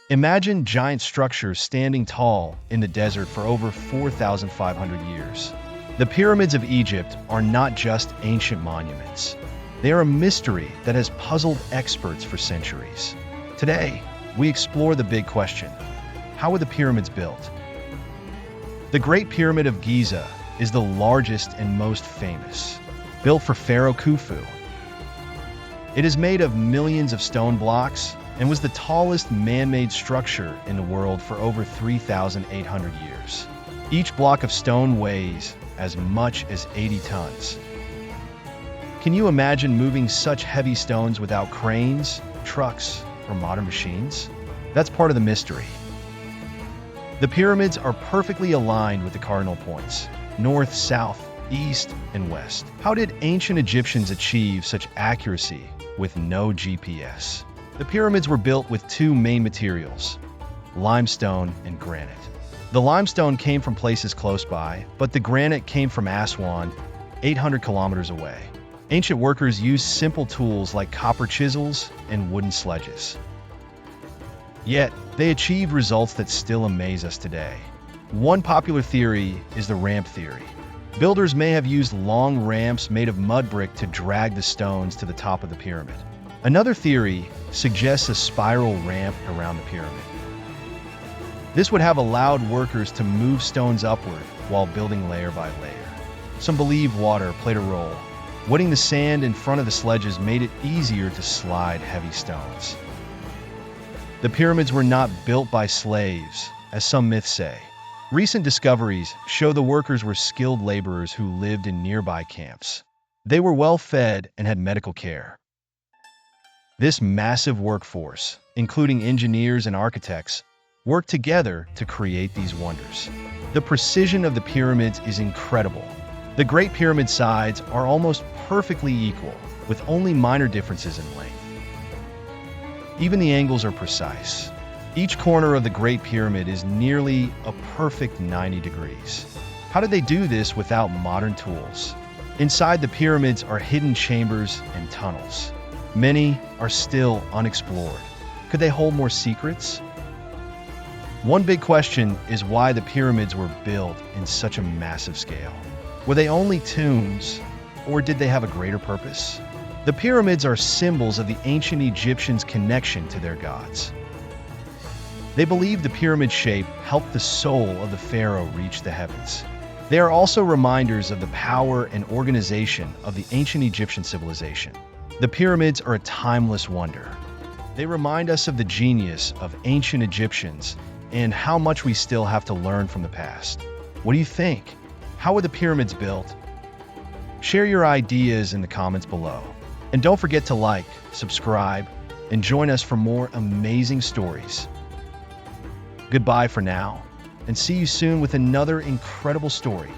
Imagine giant structures standing tall in the desert for over 4,500 years. The pyramids of Egypt are not just ancient monuments. They are a mystery that has puzzled experts for centuries. Today, we explore the big question: how were the pyramids built? The Great Pyramid of Giza is the largest and most famous, built for Pharaoh Khufu. It is made of millions of stone blocks and was the tallest man-made structure in the world for over 3,800 years. Each block of stone weighs as much as 80 tons. Can you imagine moving such heavy stones without cranes, trucks, or modern machines? That's part of the mystery. The pyramids are perfectly aligned with the cardinal points: north, south, east, and west. How did ancient Egyptians achieve such accuracy with no GPS? The pyramids were built with two main materials: limestone and granite. The limestone came from places close by, but the granite came from Aswan, 800 kilometers away. Ancient workers used simple tools like copper chisels and wooden sledges. Yet, they achieved results that still amaze us today. One popular theory is the ramp theory. Builders may have used long ramps made of mud brick to drag the stones to the top of the pyramid. Another theory suggests a spiral ramp around the pyramid. This would have allowed workers to move stones upward while building layer by layer. Some believe water played a role. Wetting the sand in front of the sledges made it easier to slide heavy stones. The pyramids were not built by slaves, as some myths say. Recent discoveries show the workers were skilled laborers who lived in nearby camps. They were well fed and had medical care. This massive workforce, including engineers and architects, worked together to create these wonders. The precision of the pyramids is incredible. The Great Pyramid sides are almost perfectly equal, with only minor differences in length. Even the angles are precise. Each corner of the Great Pyramid is nearly a perfect 90 degrees. How did they do this without modern tools? Inside the pyramids are hidden chambers and tunnels. Many are still unexplored. Could they hold more secrets? One big question is why the pyramids were built in such a massive scale. Were they only tombs, or did they have a greater purpose? The pyramids are symbols of the ancient Egyptians' connection to their gods. They believed the pyramid shape helped the soul of the pharaoh reach the heavens. They are also reminders of the power and organization of the ancient Egyptian civilization. The pyramids are a timeless wonder. They remind us of the genius of ancient Egyptians and how much we still have to learn from the past. What do you think? How were the pyramids built? Share your ideas in the comments below. And don't forget to like, subscribe, and join us for more amazing stories. Goodbye for now, and see you soon with another incredible story.